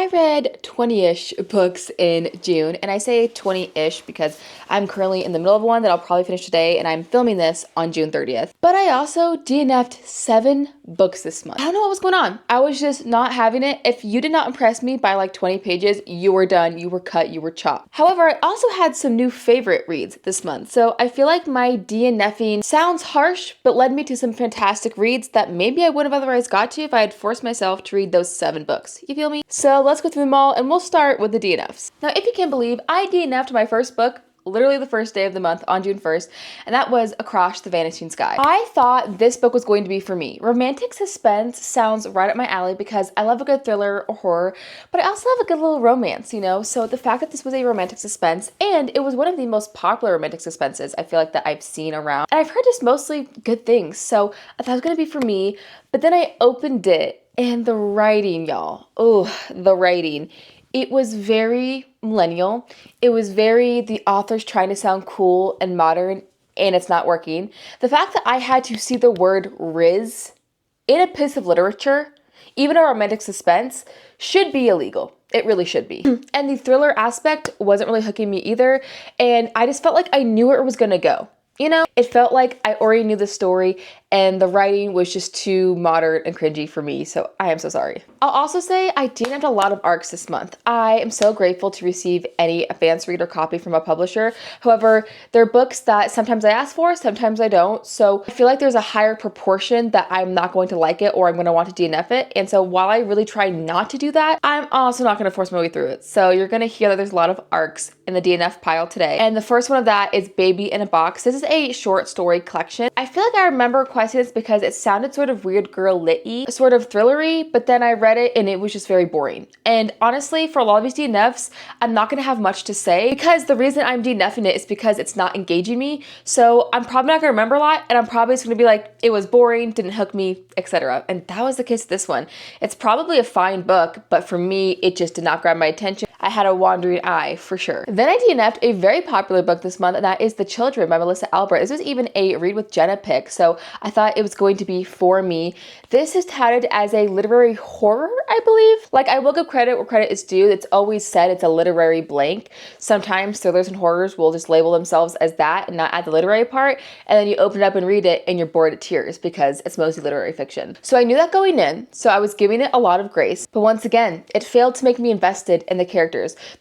I read 20-ish books in June, and I say 20-ish because I'm currently in the middle of one that I'll probably finish today, and I'm filming this on June 30th. But I also DNF'd 7 books this month. I don't know what was going on. I was just not having it. If you did not impress me by like 20 pages, you were done, you were cut, you were chopped. However, I also had some new favorite reads this month, so I feel like my DNFing sounds harsh, but led me to some fantastic reads that maybe I wouldn't have otherwise got to if I had forced myself to read those 7 books. You feel me? So let's go through them all, and we'll start with the DNFs. Now, if you can't believe, I DNF'd my first book literally the first day of the month on June 1st, and that was Across the Vanishing Sky. I thought this book was going to be for me. Romantic suspense sounds right up my alley because I love a good thriller or horror, but I also love a good little romance, you know? So the fact that this was a romantic suspense, and it was one of the most popular romantic suspenses I feel like that I've seen around, and I've heard just mostly good things, so I thought it was gonna be for me, but then I opened it, and the writing, y'all, the writing. It was very millennial. It was very, the author's trying to sound cool and modern, and it's not working. The fact that I had to see the word Riz in a piece of literature, even a romantic suspense, should be illegal. It really should be. And the thriller aspect wasn't really hooking me either, and I just felt like I knew where it was gonna go. You know, it felt like I already knew the story and the writing was just too modern and cringy for me, so I am so sorry. I'll also say I DNF'd a lot of ARCs this month. I am so grateful to receive any advanced read or copy from a publisher. However, they're books that sometimes I ask for, sometimes I don't, so I feel like there's a higher proportion that I'm not going to like it or I'm going to want to DNF it, and so while I really try not to do that, I'm also not going to force my way through it. So you're going to hear that there's a lot of ARCs in the DNF pile today, and the first one of that is Baby in a Box. This is a short story collection. I feel like I remember requesting this because it sounded sort of weird girl lit-y, sort of thrillery, but then I read it and it was just very boring. And honestly, for a lot of these DNFs, I'm not gonna have much to say because the reason I'm DNFing it is because it's not engaging me. So I'm probably not gonna remember a lot, and I'm probably just gonna be like, it was boring, didn't hook me, etc. And that was the case with this one. It's probably a fine book, but for me, it just did not grab my attention. I had a wandering eye for sure. Then I DNF'd a very popular book this month, and that is The Children by Melissa Albert. This was even a read with Jenna pick, so I thought it was going to be for me. This is touted as a literary horror, I believe. Like, I will give credit where credit is due. It's always said it's a literary blank. Sometimes thrillers and horrors will just label themselves as that and not add the literary part, and then you open it up and read it and you're bored to tears because it's mostly literary fiction. So I knew that going in, so I was giving it a lot of grace, but once again, it failed to make me invested in the characters.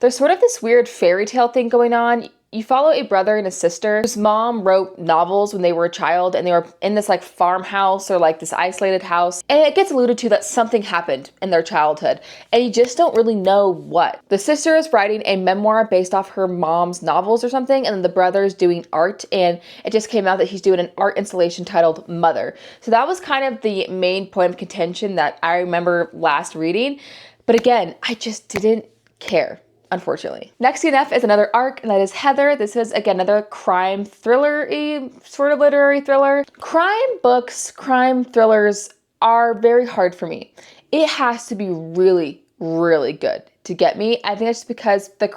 There's sort of this weird fairy tale thing going on. You follow a brother and a sister whose mom wrote novels when they were a child, and they were in this like farmhouse or like this isolated house, and it gets alluded to that something happened in their childhood and you just don't really know what. The sister is writing a memoir based off her mom's novels or something, and then the brother is doing art, and it just came out that he's doing an art installation titled Mother. So that was kind of the main point of contention that I remember last reading, but again, I just didn't care, unfortunately. Next DNF is another ARC, and that is Heather. This is, again, another crime thriller-y, sort of literary thriller. Crime books, crime thrillers are very hard for me. It has to be really, really good to get me. I think that's just because the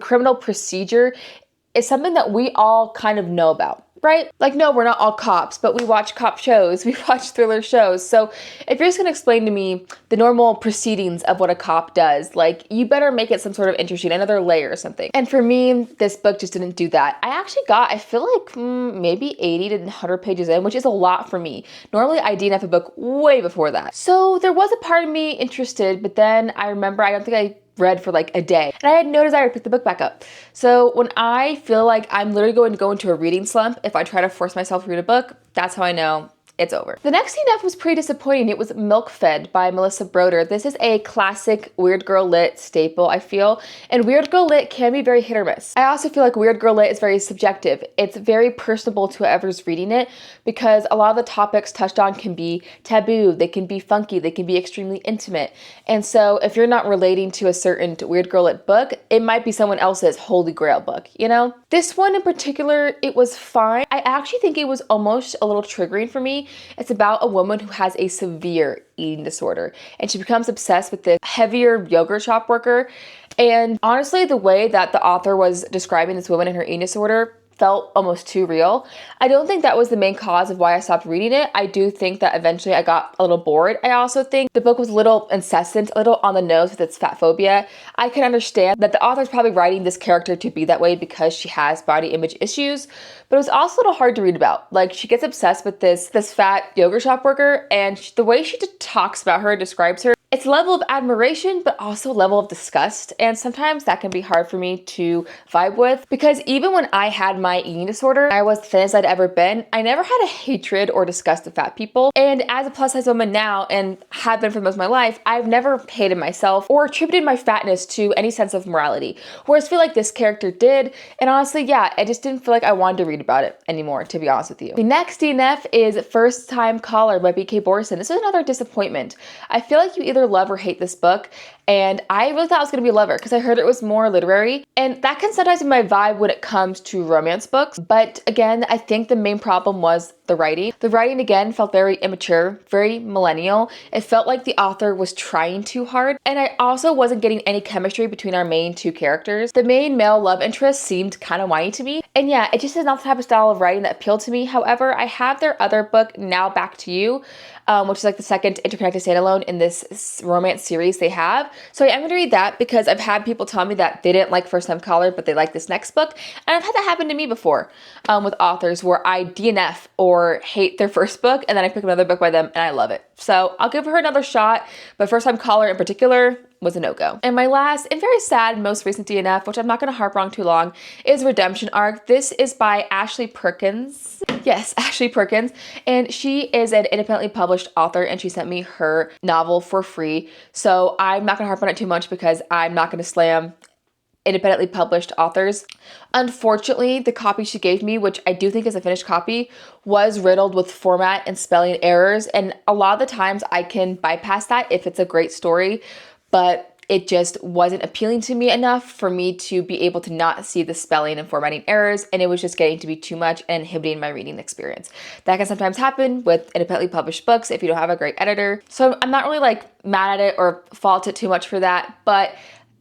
criminal procedure is something that we all kind of know about, right? Like, no, we're not all cops, but we watch cop shows, we watch thriller shows. So if you're just gonna explain to me the normal proceedings of what a cop does, like, you better make it some sort of interesting, another layer or something. And for me, this book just didn't do that. I actually got, I feel like maybe 80 to 100 pages in, which is a lot for me. Normally I DNF a book way before that. So there was a part of me interested, but then I remember, I don't think I read for like a day, and I had no desire to pick the book back up. So when I feel like I'm literally going to go into a reading slump if I try to force myself to read a book, that's how I know it's over. The next DNF was pretty disappointing. It was Milk Fed by Melissa Broder. This is a classic Weird Girl Lit staple, I feel, and Weird Girl Lit can be very hit or miss. I also feel like Weird Girl Lit is very subjective. It's very personable to whoever's reading it because a lot of the topics touched on can be taboo, they can be funky, they can be extremely intimate. And so if you're not relating to a certain Weird Girl Lit book, it might be someone else's holy grail book, you know? This one in particular, it was fine. I actually think it was almost a little triggering for me. It's about a woman who has a severe eating disorder, and she becomes obsessed with this heavier yogurt shop worker. And honestly, the way that the author was describing this woman and her eating disorder felt almost too real. I don't think that was the main cause of why I stopped reading it. I do think that eventually I got a little bored. I also think the book was a little incessant, a little on the nose with its fat phobia. I can understand that the author's probably writing this character to be that way because she has body image issues, but it was also a little hard to read about. Like, she gets obsessed with this fat yogurt shop worker, and the way she talks about her, describes her, it's a level of admiration, but also a level of disgust. And sometimes that can be hard for me to vibe with, because even when I had my eating disorder, I was the thinnest I'd ever been. I never had a hatred or disgust of fat people. And as a plus size woman now, and have been for most of my life, I've never hated myself or attributed my fatness to any sense of morality. Whereas I feel like this character did. And honestly, yeah, I just didn't feel like I wanted to read about it anymore, to be honest with you. The next DNF is First Time Caller by B.K. Borson. This is another disappointment. I feel like you either love or hate this book, and I really thought I was going to be a lover because I heard it was more literary, and that can sometimes be my vibe when it comes to romance books. But again, I think the main problem was the writing. The writing again felt very immature, very millennial. It felt like the author was trying too hard, and I also wasn't getting any chemistry between our main two characters. The main male love interest seemed kind of whiny to me, and yeah, it just is not the type of style of writing that appealed to me. However, I have their other book, Now Back to You, which is like the second interconnected standalone in this romance series they have. So I'm going to read that because I've had people tell me that they didn't like First Time Caller, but they like this next book. And I've had that happen to me before with authors where I DNF or hate their first book, and then I pick another book by them and I love it. So I'll give her another shot, but First Time Caller in particular was a no-go. And my last and very sad most recent DNF, which I'm not going to harp on too long, is Redemption Arc. This is by Ashley Perkins. Yes, Ashley Perkins. And she is an independently published author, and she sent me her novel for free. So I'm not going to harp on it too much because I'm not going to slam independently published authors. Unfortunately, the copy she gave me, which I do think is a finished copy, was riddled with format and spelling errors. And a lot of the times I can bypass that if it's a great story, but it just wasn't appealing to me enough for me to be able to not see the spelling and formatting errors, and it was just getting to be too much and inhibiting my reading experience. That can sometimes happen with independently published books if you don't have a great editor. So I'm not really like mad at it or fault it too much for that, but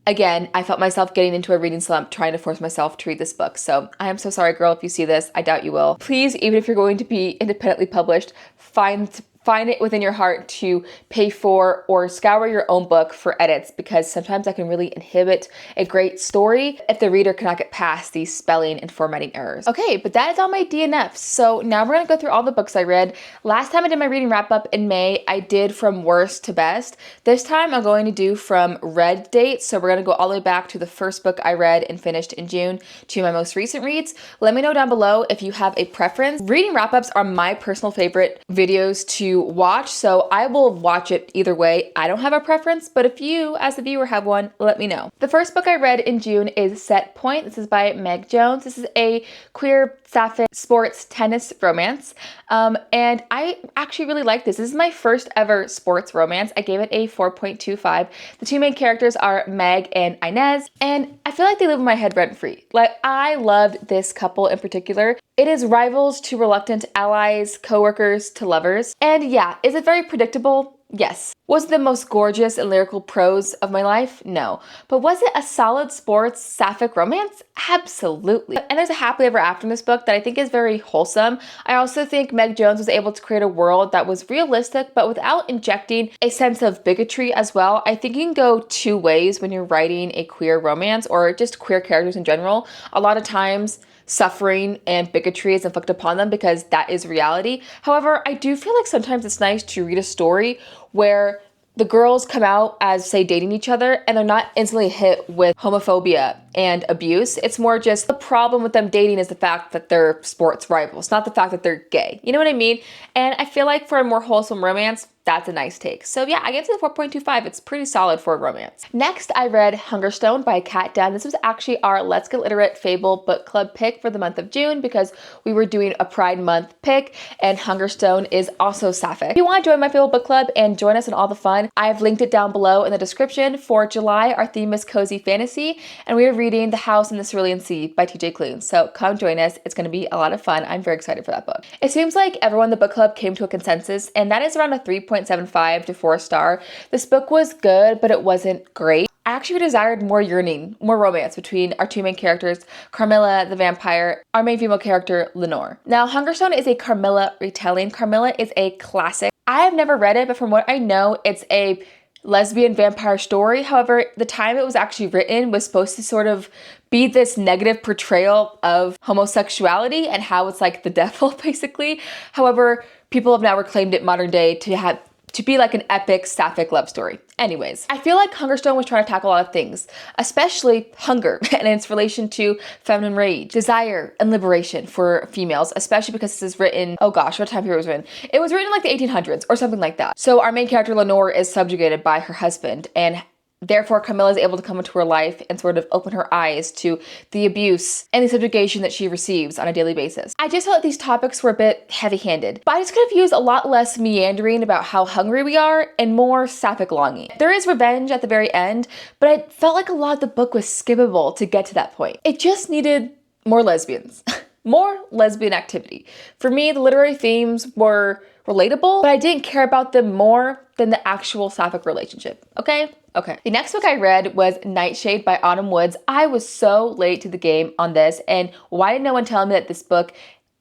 again, I felt myself getting into a reading slump trying to force myself to read this book. So I am so sorry, girl, if you see this. I doubt you will. Please, even if you're going to be independently published, find it within your heart to pay for or scour your own book for edits, because sometimes that can really inhibit a great story if the reader cannot get past these spelling and formatting errors. Okay, but that is all my DNFs. So now we're gonna go through all the books I read. Last time I did my reading wrap up in May, I did from worst to best. This time I'm going to do from read date. So we're gonna go all the way back to the first book I read and finished in June to my most recent reads. Let me know down below if you have a preference. Reading wrap ups are my personal favorite videos to watch, so I will watch it either way. I don't have a preference, but if you as the viewer have one, let me know. The first book I read in June is Set Point. This is by Meg Jones. This is a queer sapphic sports tennis romance, and I actually really like this. This is my first ever sports romance. I gave it a 4.25. The two main characters are Meg and Inez, and I feel like they live in my head rent free. Like, I loved this couple in particular. It is rivals to reluctant allies, co-workers to lovers. And yeah, is it very predictable? Yes. Was it the most gorgeous and lyrical prose of my life? No. But was it a solid sports sapphic romance? Absolutely. And there's a happily ever after in this book that I think is very wholesome. I also think Meg Jones was able to create a world that was realistic, but without injecting a sense of bigotry as well. I think you can go two ways when you're writing a queer romance or just queer characters in general. A lot of times, suffering and bigotry is inflicted upon them because that is reality. However, I do feel like sometimes it's nice to read a story where the girls come out as, say, dating each other, and they're not instantly hit with homophobia and abuse. It's more just the problem with them dating is the fact that they're sports rivals, not the fact that they're gay. You know what I mean? And I feel like for a more wholesome romance, that's a nice take. So yeah, I give it a 4.25. It's pretty solid for a romance. Next, I read Hungerstone by Kat Dunn. This was actually our Let's Get Literate Fable book club pick for the month of June because we were doing a Pride Month pick, and Hungerstone is also sapphic. If you want to join my Fable book club and join us in all the fun, I've linked it down below in the description. For July, our theme is cozy fantasy, and we are reading The House in the Cerulean Sea by TJ Klune. So come join us. It's going to be a lot of fun. I'm very excited for that book. It seems like everyone in the book club came to a consensus, and that is around a 3.75 to 4 star. This book was good, but it wasn't great. I actually desired more yearning, more romance between our two main characters, Carmilla the vampire, our main female character, Lenore. Now, Hungerstone is a Carmilla retelling. Carmilla is a classic. I have never read it, but from what I know, it's a lesbian vampire story. However, the time it was actually written was supposed to sort of be this negative portrayal of homosexuality and how it's like the devil, basically. However, people have now reclaimed it modern day to be like an epic sapphic love story. Anyways, I feel like Hungerstone was trying to tackle a lot of things, especially hunger and its relation to feminine rage, desire, and liberation for females, especially because this is written, oh gosh, what time period was written? It was written in like the 1800s or something like that. So our main character, Lenore, is subjugated by her husband, and therefore, Camilla is able to come into her life and sort of open her eyes to the abuse and the subjugation that she receives on a daily basis. I just felt like these topics were a bit heavy-handed, but I just could have used a lot less meandering about how hungry we are and more sapphic longing. There is revenge at the very end, but I felt like a lot of the book was skippable to get to that point. It just needed more lesbians, more lesbian activity. For me, the literary themes were relatable, but I didn't care about them more than the actual sapphic relationship, okay? Okay. The next book I read was Nightshade by Autumn Woods. I was so late to the game on this, and why did no one tell me that this book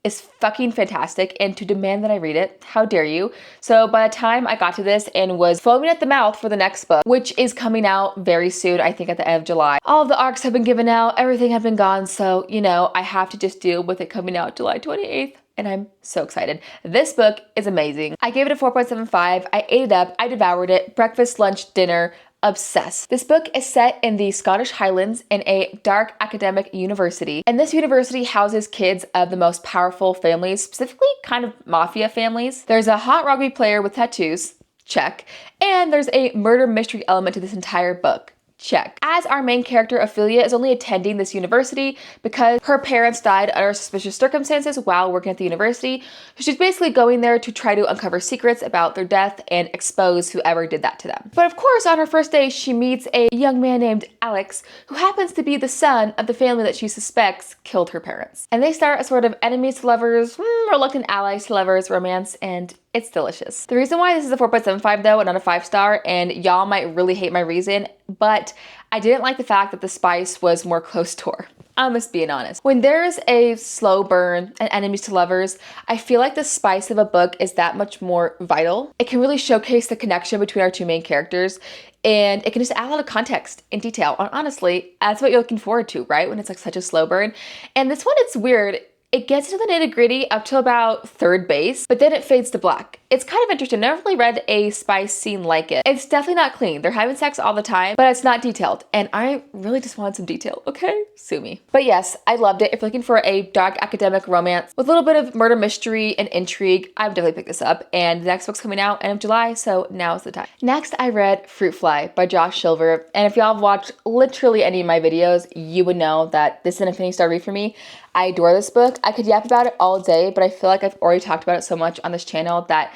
is fucking fantastic and to demand that I read it? How dare you? So by the time I got to this and was foaming at the mouth for the next book, which is coming out very soon, I think at the end of July, all of the arcs have been given out, everything had been gone, so, you know, I have to just deal with it coming out July 28th. And I'm so excited. This book is amazing. I gave it a 4.75. I ate it up. I devoured it. Breakfast, lunch, dinner. Obsessed. This book is set in the Scottish Highlands in a dark academic university, and this university houses kids of the most powerful families, specifically kind of mafia families. There's a hot rugby player with tattoos, check, and there's a murder mystery element to this entire book. Check. As our main character, Ophelia, is only attending this university because her parents died under suspicious circumstances while working at the university. So she's basically going there to try to uncover secrets about their death and expose whoever did that to them. But of course, on her first day, she meets a young man named Alex, who happens to be the son of the family that she suspects killed her parents. And they start a sort of enemies to lovers, reluctant allies to lovers romance, and it's delicious. The reason why this is a 4.75 though, and not a 5-star, and y'all might really hate my reason, but I didn't like the fact that the spice was more close to her. I'm just being honest. When there's a slow burn and enemies to lovers, I feel like the spice of a book is that much more vital. It can really showcase the connection between our two main characters, and it can just add a lot of context and detail. And honestly, that's what you're looking forward to, right? When it's like such a slow burn. And this one, it's weird. It gets into the nitty-gritty up to about third base, but then it fades to black. It's kind of interesting. I never really read a spice scene like it. It's definitely not clean. They're having sex all the time, but it's not detailed. And I really just wanted some detail, okay? Sue me. But yes, I loved it. If you're looking for a dark academic romance with a little bit of murder mystery and intrigue, I would definitely pick this up. And the next book's coming out end of July, so now's the time. Next, I read Fruit Fly by Josh Silver. And if y'all have watched literally any of my videos, you would know that this is an Infinity Star read for me. I adore this book. I could yap about it all day, but I feel like I've already talked about it so much on this channel that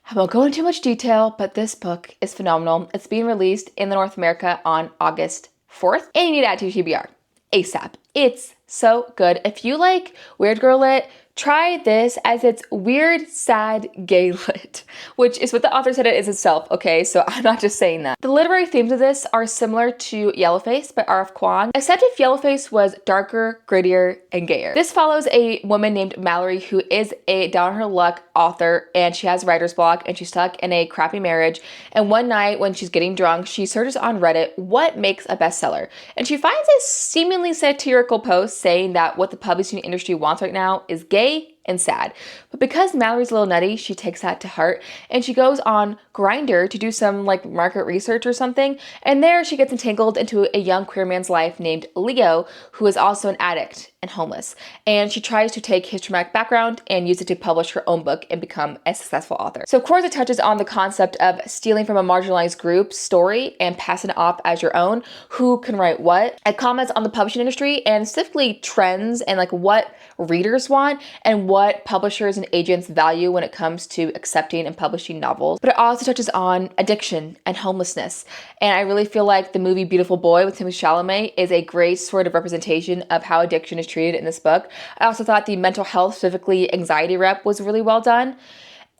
I won't go into too much detail, but this book is phenomenal. It's being released in North America on August 4th, and you need to add to your TBR ASAP. It's so good. If you like weird girl lit, try this, as it's weird, sad, gay lit, which is what the author said it is itself, okay? So I'm not just saying that. The literary themes of this are similar to Yellowface by R.F. Kuang, except if Yellowface was darker, grittier, and gayer. This follows a woman named Mallory who is a down-on-her-luck author, and she has writer's block, and she's stuck in a crappy marriage. And one night when she's getting drunk, she searches on Reddit what makes a bestseller, and she finds a seemingly satirical post saying that what the publishing industry wants right now is gay and sad. But because Mallory's a little nutty, she takes that to heart, and she goes on Grindr to do some like market research or something, and there she gets entangled into a young queer man's life named Leo, who is also an addict and homeless. And she tries to take his traumatic background and use it to publish her own book and become a successful author. So of course it touches on the concept of stealing from a marginalized group's story and passing it off as your own. Who can write what? It comments on the publishing industry and specifically trends and like what readers want and what publishers and agents value when it comes to accepting and publishing novels. But it also touches on addiction and homelessness. And I really feel like the movie Beautiful Boy with Timothée Chalamet is a great sort of representation of how addiction is treated in this book. I also thought the mental health, specifically anxiety rep, was really well done.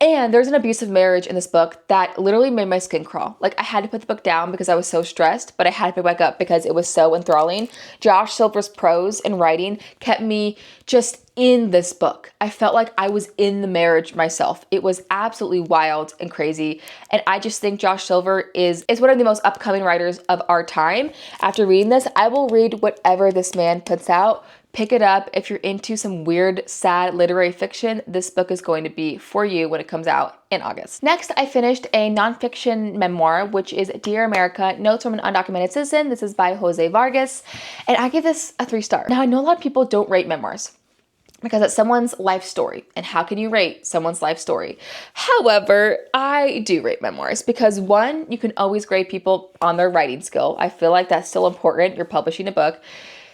And there's an abusive marriage in this book that literally made my skin crawl. Like, I had to put the book down because I was so stressed, but I had to pick it back up because it was so enthralling. Josh Silver's prose and writing kept me just in this book. I felt like I was in the marriage myself. It was absolutely wild and crazy. And I just think Josh Silver is one of the most upcoming writers of our time. After reading this, I will read whatever this man puts out. Pick it up. If you're into some weird, sad literary fiction, this book is going to be for you when it comes out in August. Next, I finished a nonfiction memoir, which is Dear America, Notes from an Undocumented Citizen. This is by Jose Vargas, and I give this a 3-star. Now, I know a lot of people don't rate memoirs because it's someone's life story, and how can you rate someone's life story? However, I do rate memoirs because 1, you can always grade people on their writing skill. I feel like that's still important. You're publishing a book.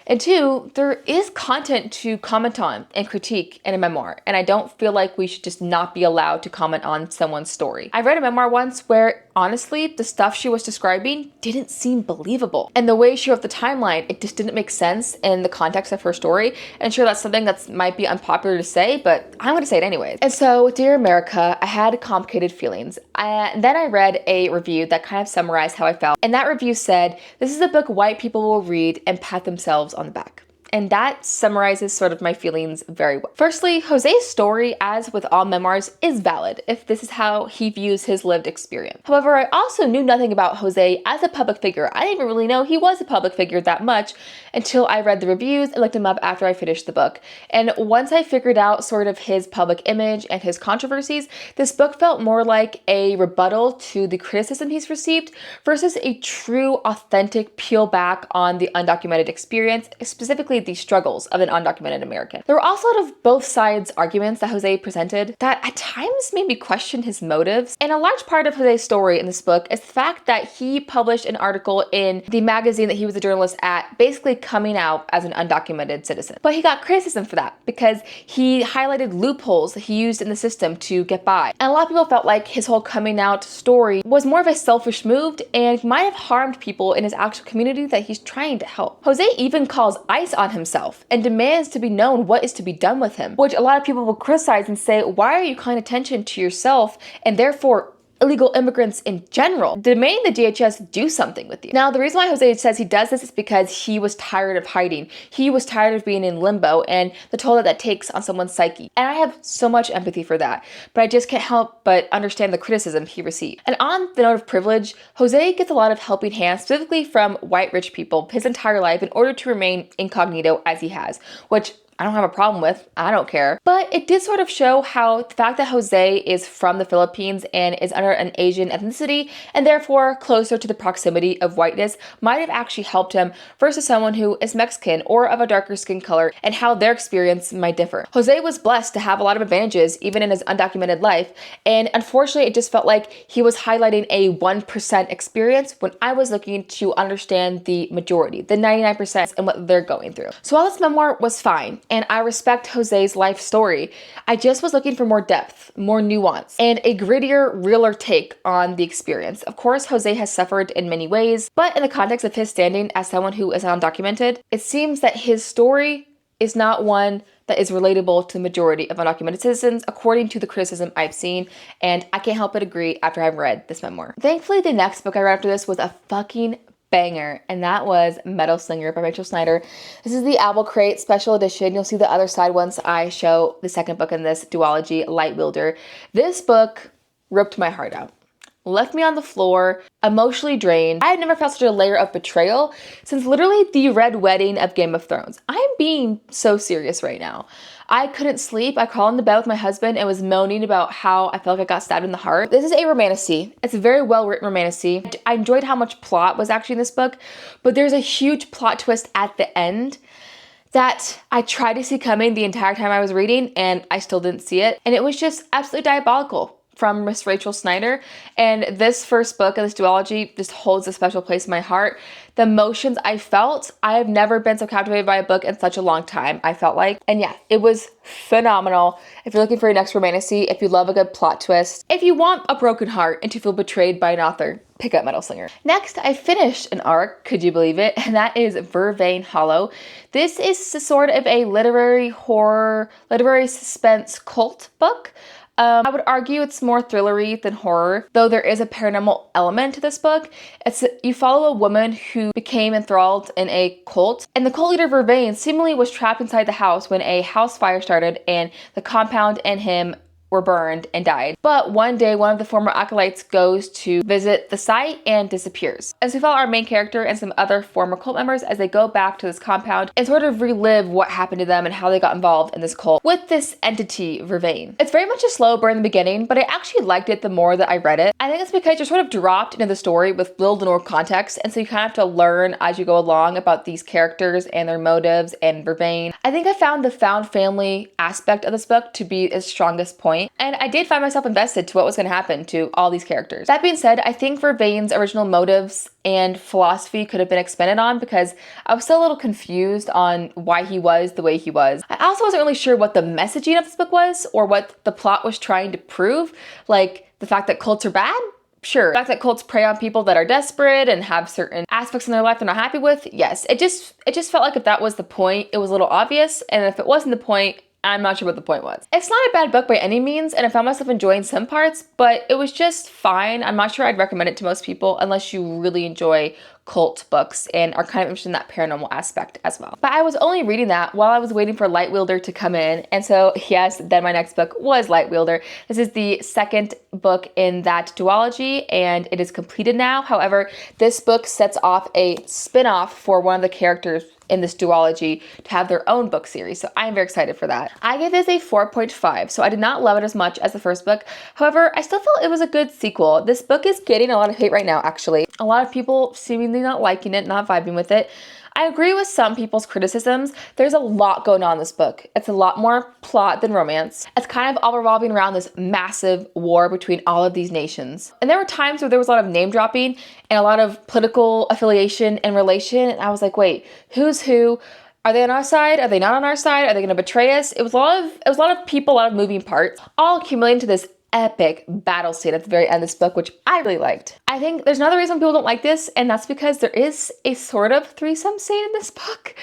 And 2, there is content to comment on and critique in a memoir, and I don't feel like we should just not be allowed to comment on someone's story. I read a memoir once where, honestly, the stuff she was describing didn't seem believable. And the way she wrote the timeline, it just didn't make sense in the context of her story. And sure, that's something that might be unpopular to say, but I'm gonna say it anyways. And so, Dear America, I had complicated feelings. Then I read a review that kind of summarized how I felt. And that review said, this is a book white people will read and pat themselves on the back. And that summarizes sort of my feelings very well. Firstly, Jose's story, as with all memoirs, is valid if this is how he views his lived experience. However, I also knew nothing about Jose as a public figure. I didn't even really know he was a public figure that much until I read the reviews and looked him up after I finished the book. And once I figured out sort of his public image and his controversies, this book felt more like a rebuttal to the criticism he's received versus a true, authentic peel back on the undocumented experience, specifically the struggles of an undocumented American. There were also sort of both sides arguments that Jose presented that at times made me question his motives. And a large part of Jose's story in this book is the fact that he published an article in the magazine that he was a journalist at, basically coming out as an undocumented citizen. But he got criticism for that because he highlighted loopholes that he used in the system to get by. And a lot of people felt like his whole coming out story was more of a selfish move and might have harmed people in his actual community that he's trying to help. Jose even calls ICE on himself and demands to be known what is to be done with him, which a lot of people will criticize and say, why are you calling attention to yourself and therefore illegal immigrants in general, demanding the DHS do something with you? Now, the reason why Jose says he does this is because he was tired of hiding. He was tired of being in limbo and the toll that that takes on someone's psyche. And I have so much empathy for that, but I just can't help but understand the criticism he received. And on the note of privilege, Jose gets a lot of helping hands, specifically from white rich people his entire life in order to remain incognito as he has, which I don't have a problem with. I don't care. But it did sort of show how the fact that Jose is from the Philippines and is under an Asian ethnicity and therefore closer to the proximity of whiteness might have actually helped him versus someone who is Mexican or of a darker skin color and how their experience might differ. Jose was blessed to have a lot of advantages even in his undocumented life, and unfortunately it just felt like he was highlighting a 1% experience when I was looking to understand the majority, the 99% and what they're going through. So while this memoir was fine, and I respect Jose's life story, I just was looking for more depth, more nuance, and a grittier, realer take on the experience. Of course, Jose has suffered in many ways, but in the context of his standing as someone who is undocumented, it seems that his story is not one that is relatable to the majority of undocumented citizens, according to the criticism I've seen, and I can't help but agree after I've read this memoir. Thankfully, the next book I read after this was a fucking banger, and that was Metal Slinger by Rachel Snyder. This is the Owl Crate special edition. You'll see the other side once I show the second book in this duology, Light Wielder. This book ripped my heart out. Left me on the floor, emotionally drained. I have never felt such a layer of betrayal since literally the Red Wedding of Game of Thrones. I'm being so serious right now. I couldn't sleep. I crawled into bed with my husband and was moaning about how I felt like I got stabbed in the heart. This is a romantasy. It's a very well-written romantasy. I enjoyed how much plot was actually in this book, but there's a huge plot twist at the end that I tried to see coming the entire time I was reading, and I still didn't see it. And it was just absolutely diabolical from Miss Rachel Snyder. And this first book of this duology just holds a special place in my heart. The emotions I felt, I have never been so captivated by a book in such a long time, I felt like. And yeah, it was phenomenal. If you're looking for your next romantasy, if you love a good plot twist, if you want a broken heart and to feel betrayed by an author, pick up Metal Slinger. Next, I finished an arc, could you believe it? And that is Vervain Hollow. This is sort of a literary horror, literary suspense cult book. I would argue it's more thrillery than horror, though there is a paranormal element to this book. You follow a woman who became enthralled in a cult, and the cult leader Vervain seemingly was trapped inside the house when a house fire started and the compound and him were burned and died. But one day, one of the former acolytes goes to visit the site and disappears. As we follow our main character and some other former cult members as they go back to this compound and sort of relive what happened to them and how they got involved in this cult with this entity, Vervain. It's very much a slow burn in the beginning, but I actually liked it the more that I read it. I think it's because you're sort of dropped into the story with little to no context, and so you kind of have to learn as you go along about these characters and their motives and Vervain. I think I found the found family aspect of this book to be its strongest point. And I did find myself invested to what was going to happen to all these characters. That being said, I think Vervain's original motives and philosophy could have been expanded on because I was still a little confused on why he was the way he was. I also wasn't really sure what the messaging of this book was or what the plot was trying to prove. Like the fact that cults are bad? Sure. The fact that cults prey on people that are desperate and have certain aspects in their life they're not happy with? Yes. It just felt like if that was the point, it was a little obvious. And if it wasn't the point, I'm not sure what the point was. It's not a bad book by any means, and I found myself enjoying some parts, but it was just fine. I'm not sure I'd recommend it to most people unless you really enjoy cult books and are kind of interested in that paranormal aspect as well. But I was only reading that while I was waiting for Wielder to come in, and so yes, then my next book was Wielder. This is the second book in that duology, and it is completed now. However, this book sets off a spin-off for one of the characters in this duology to have their own book series. So I'm very excited for that. I gave this a 4.5, so I did not love it as much as the first book. However, I still felt it was a good sequel. This book is getting a lot of hate right now, actually. A lot of people seemingly not liking it, not vibing with it. I agree with some people's criticisms. There's a lot going on in this book. It's a lot more plot than romance. It's kind of all revolving around this massive war between all of these nations. And there were times where there was a lot of name dropping and a lot of political affiliation and relation. And I was like, wait, who's who? Are they on our side? Are they not on our side? Are they going to betray us? It was a lot of people, a lot of moving parts, all accumulating to this epic battle scene at the very end of this book, which I really liked. I think there's another reason people don't like this, and that's because there is a sort of threesome scene in this book.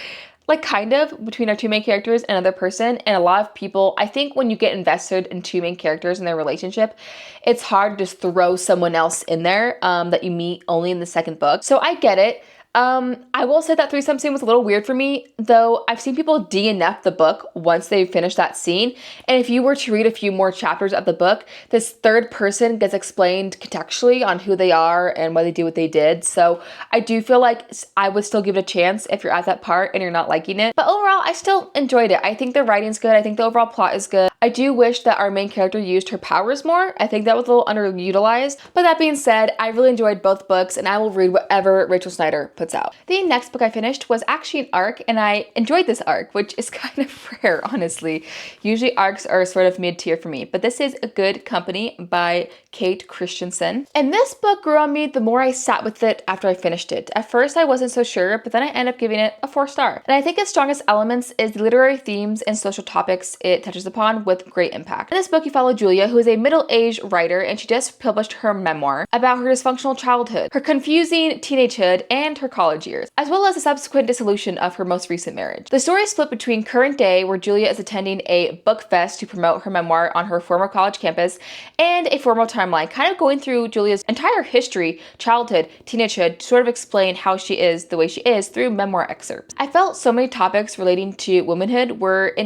Like kind of between our two main characters and another person, and a lot of people, I think when you get invested in two main characters and their relationship, it's hard to just throw someone else in there that you meet only in the second book. So I get it. I will say that threesome scene was a little weird for me, though I've seen people DNF the book once they finish that scene. And if you were to read a few more chapters of the book, this third person gets explained contextually on who they are and why they did what they did. So I do feel like I would still give it a chance if you're at that part and you're not liking it. But overall, I still enjoyed it. I think the writing's good. I think the overall plot is good. I do wish that our main character used her powers more. I think that was a little underutilized. But that being said, I really enjoyed both books and I will read whatever Rachel Snyder puts out. The next book I finished was actually an arc, and I enjoyed this arc, which is kind of rare, honestly. Usually arcs are sort of mid-tier for me, but this is A Good Company by Kate Christensen. And this book grew on me the more I sat with it after I finished it. At first I wasn't so sure, but then I ended up giving it a 4-star. And I think its strongest elements is the literary themes and social topics it touches upon with great impact. In this book you follow Julia, who is a middle-aged writer, and she just published her memoir about her dysfunctional childhood, her confusing teenagehood, and her college years, as well as the subsequent dissolution of her most recent marriage. The story is split between current day, where Julia is attending a book fest to promote her memoir on her former college campus, and a formal timeline, kind of going through Julia's entire history, childhood, teenagehood, to sort of explain how she is the way she is through memoir excerpts. I felt so many topics relating to womanhood were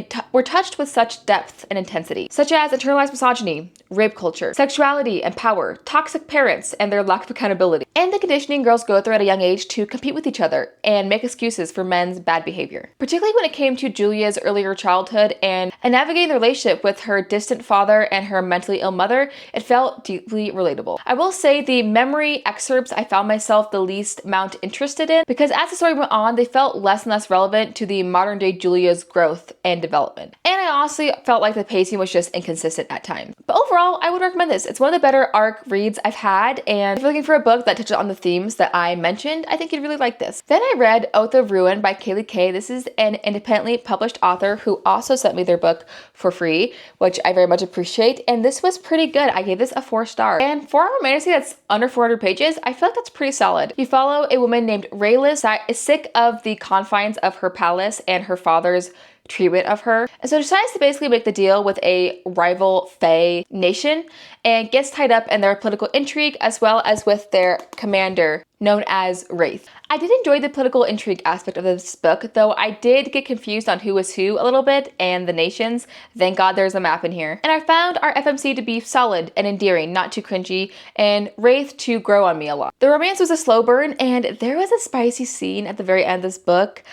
touched with such depth and intensity, such as internalized misogyny, rape culture, sexuality and power, toxic parents and their lack of accountability, and the conditioning girls go through at a young age to compete with each other and make excuses for men's bad behavior. Particularly when it came to Julia's earlier childhood and navigating the relationship with her distant father and her mentally ill mother, it felt deeply relatable. I will say the memory excerpts I found myself the least amount interested in, because as the story went on, they felt less and less relevant to the modern day Julia's growth and development. And I honestly felt like the pacing was just inconsistent at times. But overall, I would recommend this. It's one of the better arc reads I've had, and if you're looking for a book that touches on the themes that I mentioned, I think you'd really like this. Then I read Oath of Ruin by Kaylee Kay. This is an independently published author who also sent me their book for free, which I very much appreciate, and this was pretty good. I gave this a 4-star. And for a romantasy that's under 400 pages, I feel like that's pretty solid. You follow a woman named Raylis that is sick of the confines of her palace and her father's treatment of her. And so decides to basically make the deal with a rival Fae nation and gets tied up in their political intrigue as well as with their commander known as Wraith. I did enjoy the political intrigue aspect of this book, though I did get confused on who was who a little bit and the nations. Thank God there's a map in here. And I found our FMC to be solid and endearing, not too cringy, and Wraith to grow on me a lot. The romance was a slow burn, and there was a spicy scene at the very end of this book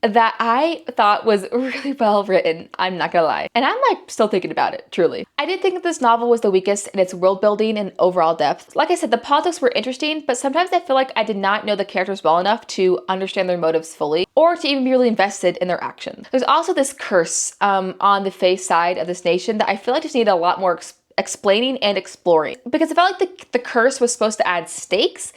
that I thought was really well written, I'm not gonna lie. And I'm like still thinking about it, truly. I did think that this novel was the weakest in its world building and overall depth. Like I said, the politics were interesting, but sometimes I feel like I did not know the characters well enough to understand their motives fully, or to even be really invested in their actions. There's also this curse on the face side of this nation that I feel like just needed a lot more explaining and exploring. Because I felt like the curse was supposed to add stakes,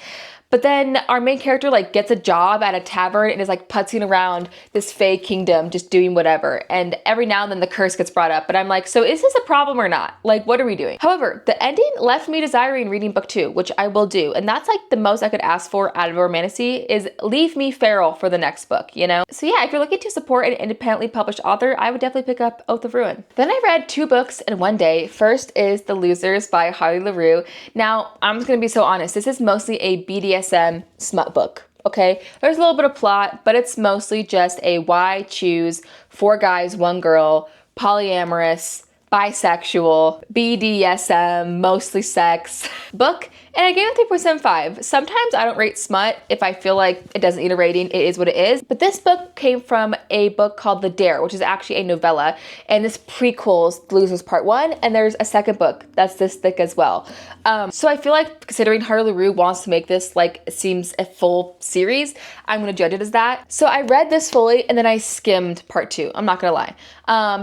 but then our main character like gets a job at a tavern and is like putzing around this Fae kingdom just doing whatever. And every now and then the curse gets brought up, but I'm like, so is this a problem or not? Like, what are we doing? However, the ending left me desiring reading book 2, which I will do. And that's like the most I could ask for out of a romantasy is leave me feral for the next book, you know? So yeah, if you're looking to support an independently published author, I would definitely pick up Oath of Ruin. Then I read 2 books in one day. First is The Losers by Harley LaRue. Now, I'm just gonna be so honest. This is mostly a BDSM smut book, okay? There's a little bit of plot, but it's mostly just a why choose 4 guys, 1 girl, polyamorous, bisexual, BDSM, mostly sex book, and I gave it 3.75. Sometimes I don't rate smut if I feel like it doesn't need a rating, it is what it is. But this book came from a book called The Dare, which is actually a novella, and this prequels Losers Part 1, and there's a second book that's this thick as well. So I feel like considering Harley LaRue wants to make this like it seems a full series, I'm gonna judge it as that. So I read this fully and then I skimmed part 2, I'm not gonna lie.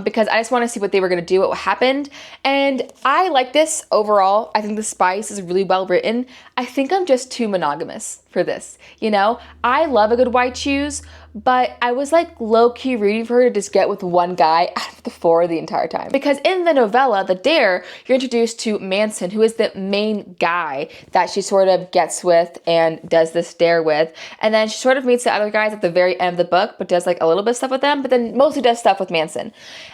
Because I just want to see what they were gonna do, what happened. And I like this overall. I think the spice is really well written. I think I'm just too monogamous for this, you know? I love a good white shoes, but I was like low-key rooting for her to just get with 1 guy out of the 4 the entire time. Because in the novella, The Dare, you're introduced to Manson, who is the main guy that she sort of gets with and does this dare with. And then she sort of meets the other guys at the very end of the book, but does like a little bit of stuff with them, but then mostly does stuff with Manson.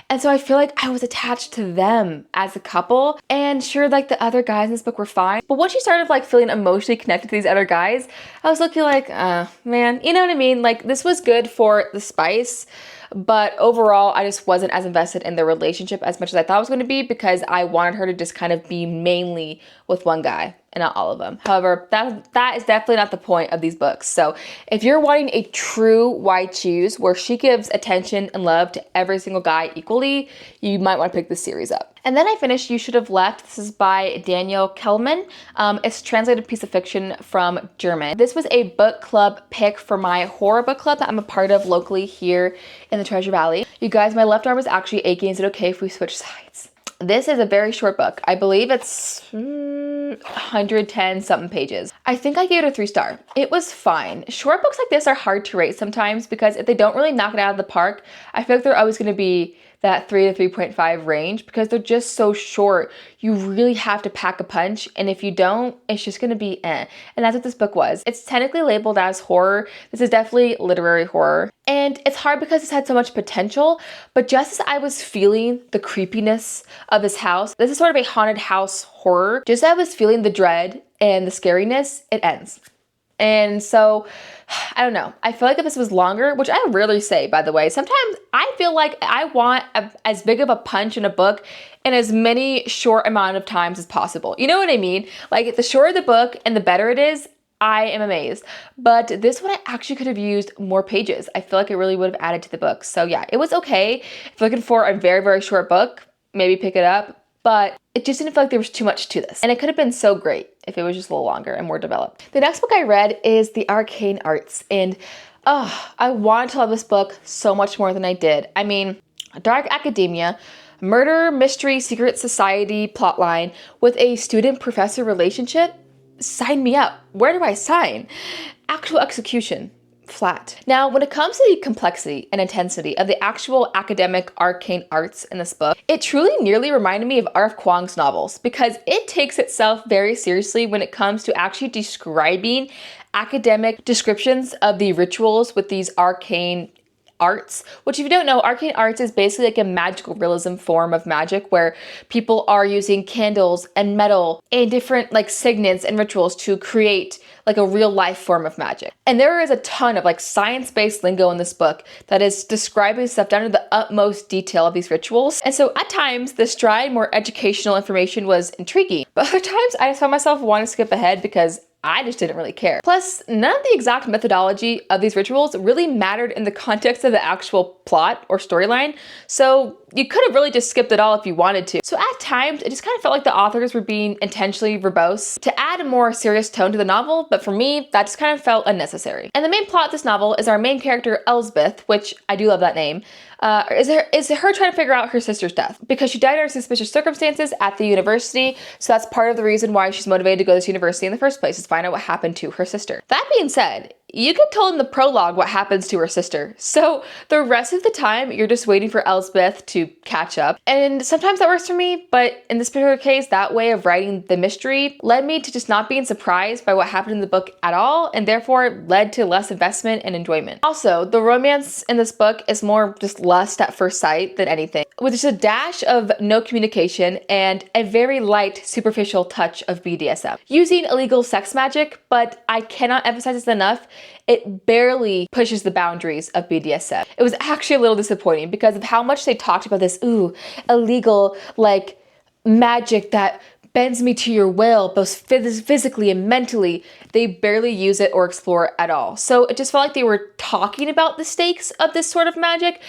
And so I feel like I was attached to them as a couple. And sure, like the other guys in this book were fine. But once she started like feeling emotionally connected to these other guys, I was looking like, man, you know what I mean? Like this was good for the spice, but overall I just wasn't as invested in their relationship as much as I thought it was going to be because I wanted her to just kind of be mainly with 1 guy and not all of them. However, that is definitely not the point of these books. So if you're wanting a true white choose where she gives attention and love to every single guy equally, you might want to pick this series up. And then I finished You Should Have Left. This is by Daniel Kelman. It's a translated piece of fiction from German. This was a book club pick for my horror book club that I'm a part of locally here in the Treasure Valley. You guys, my left arm is actually aching. Is it okay if we switch sides? This is a very short book. I believe it's 110 something pages. I think I gave it a 3-star. It was fine. Short books like this are hard to rate sometimes because if they don't really knock it out of the park, I feel like they're always going to be that 3 to 3.5 range because they're just so short. You really have to pack a punch, and if you don't, it's just gonna be eh. And that's what this book was. It's technically labeled as horror. This is definitely literary horror. And it's hard because it's had so much potential, but just as I was feeling the creepiness of this house, this is sort of a haunted house horror, just as I was feeling the dread and the scariness, it ends. And so, I don't know. I feel like if this was longer, which I rarely say, by the way, sometimes I feel like I want as big of a punch in a book in as many short amount of times as possible. You know what I mean? Like the shorter the book and the better it is, I am amazed. But this one I actually could have used more pages. I feel like it really would have added to the book. So yeah, it was okay. If you're looking for a very, very short book, maybe pick it up. But it just didn't feel like there was too much to this. And it could have been so great if it was just a little longer and more developed. The next book I read is The Arcane Arts. And I wanted to love this book so much more than I did. I mean, dark academia, murder, mystery, secret society plotline with a student-professor relationship. Sign me up. Where do I sign? Actual execution. Flat. Now, when it comes to the complexity and intensity of the actual academic arcane arts in this book, it truly nearly reminded me of R.F. Kuang's novels because it takes itself very seriously when it comes to actually describing academic descriptions of the rituals with these arcane Arts, which if you don't know, Arcane Arts is basically like a magical realism form of magic where people are using candles and metal and different like signets and rituals to create like a real life form of magic. And there is a ton of like science-based lingo in this book that is describing stuff down to the utmost detail of these rituals. And so at times the stride, more educational information was intriguing, but other times I just found myself wanting to skip ahead because I just didn't really care. Plus, none of the exact methodology of these rituals really mattered in the context of the actual plot or storyline, so you could have really just skipped it all if you wanted to. So at times, it just kind of felt like the authors were being intentionally verbose to add a more serious tone to the novel, but for me, that just kind of felt unnecessary. And the main plot of this novel is our main character, Elsbeth, which I do love that name, is her trying to figure out her sister's death because she died under suspicious circumstances at the university. So that's part of the reason why she's motivated to go to this university in the first place, is find out what happened to her sister. That being said, you get told in the prologue what happens to her sister. So the rest of the time, you're just waiting for Elsbeth to catch up. And sometimes that works for me, but in this particular case, that way of writing the mystery led me to just not being surprised by what happened in the book at all, and therefore led to less investment and enjoyment. Also, the romance in this book is more just lust at first sight than anything, with just a dash of no communication and a very light, superficial touch of BDSM. Using illegal sex magic, but I cannot emphasize this enough, it barely pushes the boundaries of BDSM. It was actually a little disappointing because of how much they talked about this, illegal, like, magic that bends me to your will, both physically and mentally. They barely use it or explore it at all. So it just felt like they were talking about the stakes of this sort of magic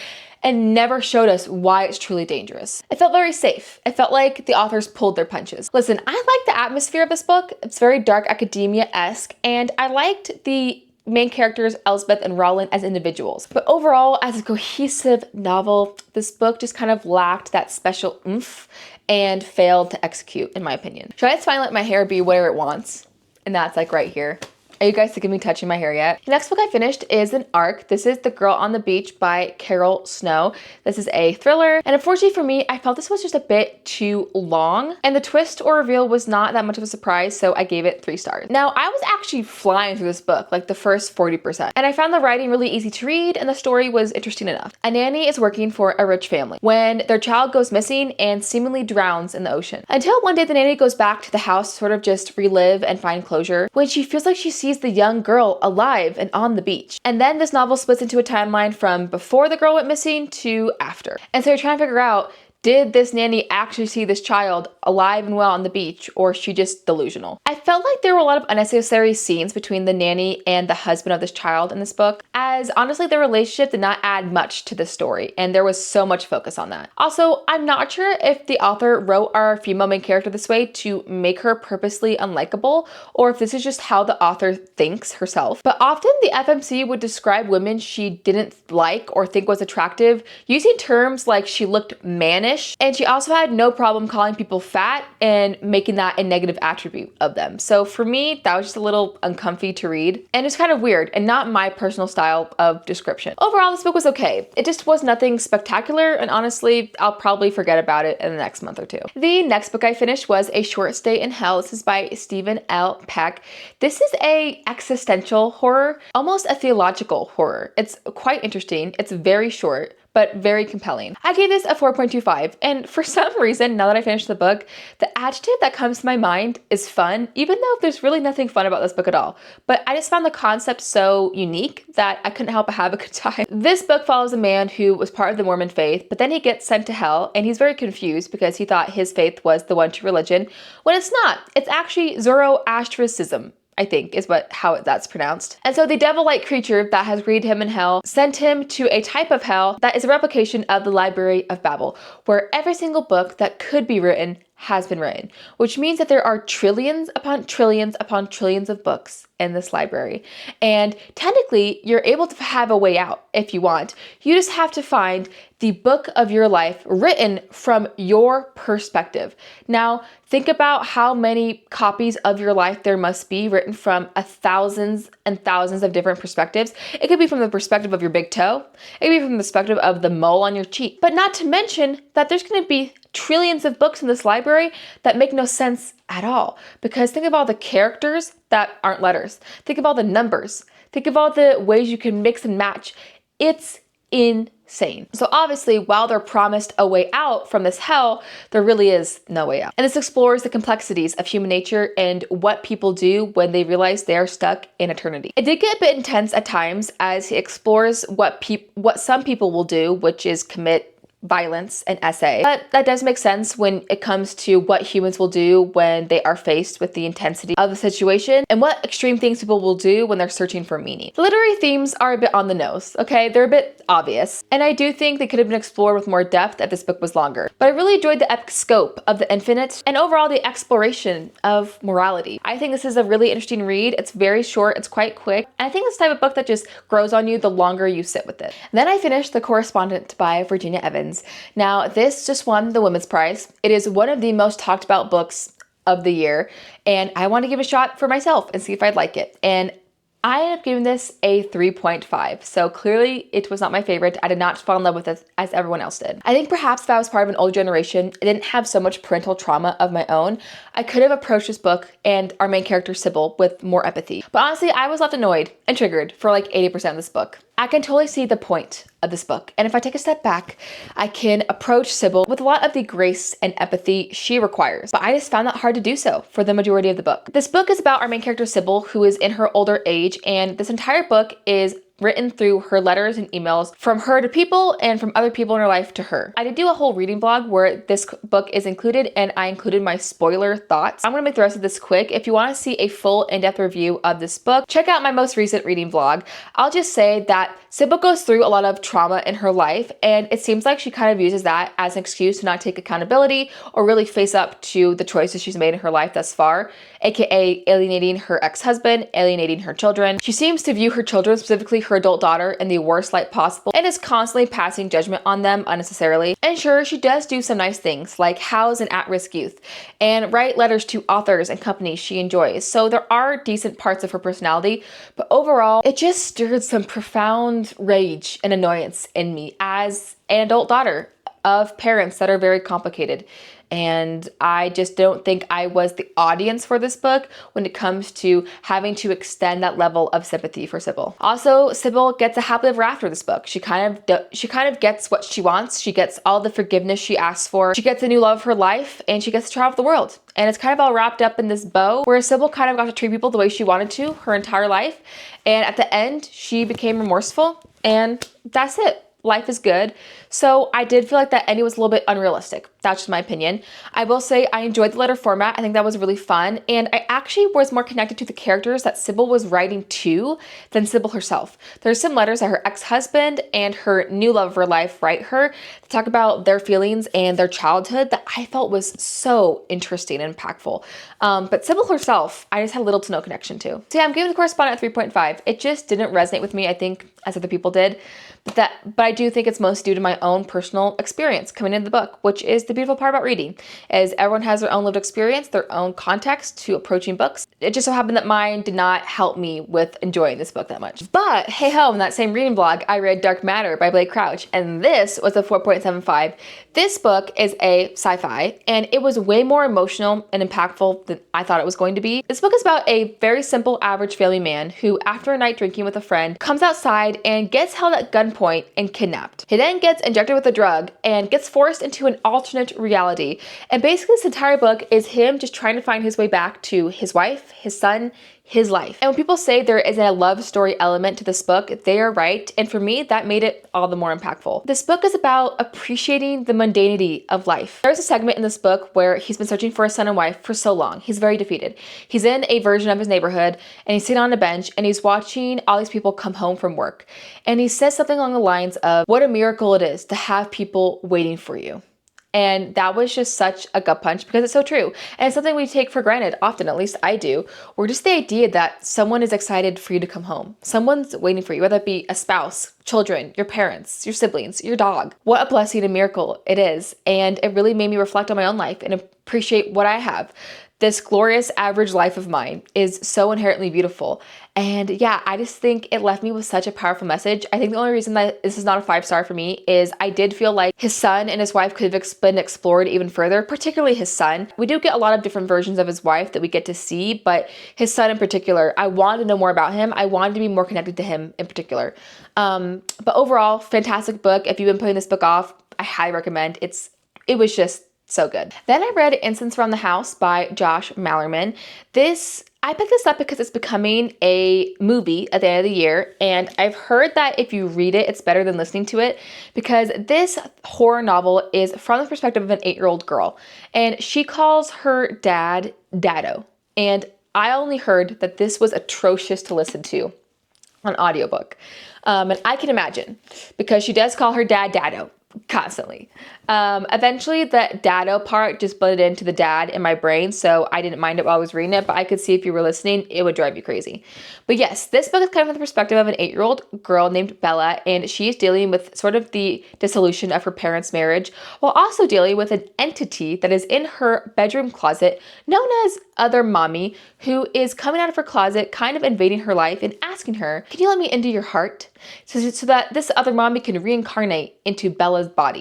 and never showed us why it's truly dangerous. It felt very safe. It felt like the authors pulled their punches. Listen, I like the atmosphere of this book. It's very dark academia-esque, and I liked the main characters, Elsbeth and Roland, as individuals. But overall, as a cohesive novel, this book just kind of lacked that special oomph and failed to execute, in my opinion. Try to finally let my hair be where it wants, and that's like right here. Are you guys sick of me touching my hair yet? The next book I finished is an arc. This is The Girl on the Beach by Carol Snow. This is a thriller, and unfortunately for me, I felt this was just a bit too long, and the twist or reveal was not that much of a surprise, so I gave it 3 stars. Now, I was actually flying through this book, like the first 40%, and I found the writing really easy to read, and the story was interesting enough. A nanny is working for a rich family when their child goes missing and seemingly drowns in the ocean. Until one day the nanny goes back to the house to sort of just relive and find closure, when she feels like she sees the young girl alive and on the beach. And then this novel splits into a timeline from before the girl went missing to after. And so you're trying to figure out, did this nanny actually see this child alive and well on the beach, or is she just delusional? I felt like there were a lot of unnecessary scenes between the nanny and the husband of this child in this book, as honestly their relationship did not add much to the story, and there was so much focus on that. Also, I'm not sure if the author wrote our female main character this way to make her purposely unlikable, or if this is just how the author thinks herself. But often the FMC would describe women she didn't like or think was attractive using terms like she looked mannish, and she also had no problem calling people fat and making that a negative attribute of them. So for me, that was just a little uncomfy to read, and it's kind of weird and not my personal style of description. Overall, this book was okay. It just was nothing spectacular, and honestly, I'll probably forget about it in the next month or two. The next book I finished was A Short Stay in Hell. This is by Stephen L. Peck. This is a existential horror, almost a theological horror. It's quite interesting. It's very short, but very compelling. I gave this a 4.25, and for some reason, now that I finished the book, the adjective that comes to my mind is fun, even though there's really nothing fun about this book at all. But I just found the concept so unique that I couldn't help but have a good time. This book follows a man who was part of the Mormon faith, but then he gets sent to hell, and he's very confused because he thought his faith was the one true religion, when it's not. It's actually Zoroastrianism, I think is how that's pronounced. And so the devil-like creature that has greeted him in hell sent him to a type of hell that is a replication of the Library of Babel, where every single book that could be written has been written, which means that there are trillions upon trillions upon trillions of books in this library. And technically, you're able to have a way out if you want. You just have to find the book of your life written from your perspective. Now, think about how many copies of your life there must be written from thousands and thousands of different perspectives. It could be from the perspective of your big toe. It could be from the perspective of the mole on your cheek. But not to mention that there's going to be trillions of books in this library that make no sense at all. Because think of all the characters that aren't letters. Think of all the numbers. Think of all the ways you can mix and match. It's insane. So obviously, while they're promised a way out from this hell, there really is no way out. And this explores the complexities of human nature and what people do when they realize they are stuck in eternity. It did get a bit intense at times as he explores what some people will do, which is commit violence and essay. But that does make sense when it comes to what humans will do when they are faced with the intensity of the situation and what extreme things people will do when they're searching for meaning. The literary themes are a bit on the nose, okay? They're a bit obvious. And I do think they could have been explored with more depth if this book was longer. But I really enjoyed the epic scope of the infinite and overall the exploration of morality. I think this is a really interesting read. It's very short, it's quite quick. And I think it's the type of book that just grows on you the longer you sit with it. Then I finished The Correspondent by Virginia Evans. Now, this just won the Women's Prize. It is one of the most talked about books of the year, and I want to give it a shot for myself and see if I'd like it. And I ended up giving this a 3.5. So clearly it was not my favorite. I did not fall in love with it as everyone else did. I think perhaps if I was part of an older generation, I didn't have so much parental trauma of my own, I could have approached this book and our main character Sybil with more empathy. But honestly, I was left annoyed and triggered for like 80% of this book. I can totally see the point of this book. And if I take a step back, I can approach Sybil with a lot of the grace and empathy she requires. But I just found that hard to do so for the majority of the book. This book is about our main character Sybil, who is in her older age, and this entire book is written through her letters and emails from her to people and from other people in her life to her. I did do a whole reading blog where this book is included and I included my spoiler thoughts. I'm gonna make the rest of this quick. If you wanna see a full in-depth review of this book, check out my most recent reading vlog. I'll just say that Sybil goes through a lot of trauma in her life and it seems like she kind of uses that as an excuse to not take accountability or really face up to the choices she's made in her life thus far, aka alienating her ex-husband, alienating her children. She seems to view her children, specifically her adult daughter, in the worst light possible and is constantly passing judgment on them unnecessarily. And sure, she does do some nice things like house an at-risk youth and write letters to authors and companies she enjoys. So there are decent parts of her personality, but overall, it just stirred some profound rage and annoyance in me as an adult daughter of parents that are very complicated. And I just don't think I was the audience for this book when it comes to having to extend that level of sympathy for Sybil. Also, Sybil gets a happily ever after this book. She kind of gets what she wants. She gets all the forgiveness she asks for. She gets a new love of her life, and she gets to travel the world. And it's kind of all wrapped up in this bow where Sybil kind of got to treat people the way she wanted to her entire life. And at the end, she became remorseful, and that's it. Life is good. So I did feel like that ending was a little bit unrealistic. That's just my opinion. I will say I enjoyed the letter format. I think that was really fun. And I actually was more connected to the characters that Sybil was writing to than Sybil herself. There's some letters that her ex-husband and her new love of her life write her to talk about their feelings and their childhood that I felt was so interesting and impactful. But Sybil herself, I just had little to no connection to. So yeah, I'm giving The Correspondent a 3.5. It just didn't resonate with me, I think, as other people did. But I do think it's most due to my own personal experience coming into the book, which is the beautiful part about reading, is everyone has their own lived experience, their own context to approaching books. It just so happened that mine did not help me with enjoying this book that much. But hey ho, in that same reading blog, I read Dark Matter by Blake Crouch, and this was a 4.75. This book is a sci-fi, and it was way more emotional and impactful than I thought it was going to be. This book is about a very simple, average family man who, after a night drinking with a friend, comes outside and gets held at gunpoint and kidnapped. He then gets injected with a drug and gets forced into an alternate reality. And basically this entire book is him just trying to find his way back to his wife, his son, his life. And when people say there isn't a love story element to this book, they are right. And for me, that made it all the more impactful. This book is about appreciating the mundanity of life. There's a segment in this book where he's been searching for a son and wife for so long. He's very defeated. He's in a version of his neighborhood and he's sitting on a bench and he's watching all these people come home from work. And he says something along the lines of, what a miracle it is to have people waiting for you. And that was just such a gut punch because it's so true. And it's something we take for granted often, at least I do, or just the idea that someone is excited for you to come home. Someone's waiting for you, whether it be a spouse, children, your parents, your siblings, your dog. What a blessing and miracle it is. And it really made me reflect on my own life and appreciate what I have. this glorious average life of mine is so inherently beautiful. And yeah, I just think it left me with such a powerful message. I think the only reason that this is not a 5-star for me is I did feel like his son and his wife could have been explored even further, particularly his son. We do get a lot of different versions of his wife that we get to see, but his son in particular, I wanted to know more about him. I wanted to be more connected to him in particular. But overall, fantastic book. If you've been putting this book off, I highly recommend. It was just so good. Then I read Incense Around the House by Josh Malerman. I picked this up because it's becoming a movie at the end of the year, and I've heard that if you read it, it's better than listening to it, because this horror novel is from the perspective of an 8-year-old girl, and she calls her dad Dado. And I only heard that this was atrocious to listen to on audiobook. And I can imagine, because she does call her dad Dado constantly. Eventually the Dado part just blended into the dad in my brain, so I didn't mind it while I was reading it, but I could see if you were listening, it would drive you crazy. But yes, this book is kind of from the perspective of an 8-year-old girl named Bella, and she's dealing with sort of the dissolution of her parents' marriage, while also dealing with an entity that is in her bedroom closet, known as Other Mommy, who is coming out of her closet, kind of invading her life and asking her, "Can you let me into your heart?" So that this Other Mommy can reincarnate into Bella's body.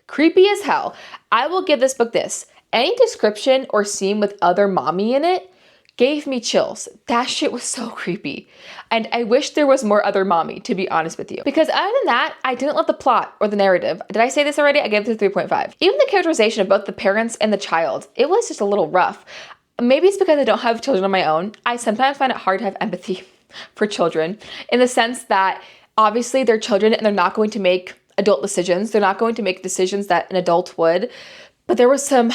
Creepy as hell. I will give this book this. Any description or scene with Other Mommy in it gave me chills. That shit was so creepy. And I wish there was more Other Mommy, to be honest with you. Because other than that, I didn't love the plot or the narrative. Did I say this already? I gave it a 3.5. Even the characterization of both the parents and the child, it was just a little rough. Maybe it's because I don't have children of my own. I sometimes find it hard to have empathy for children, in the sense that obviously they're children and they're not going to make adult decisions. They're not going to make decisions that an adult would. But there was some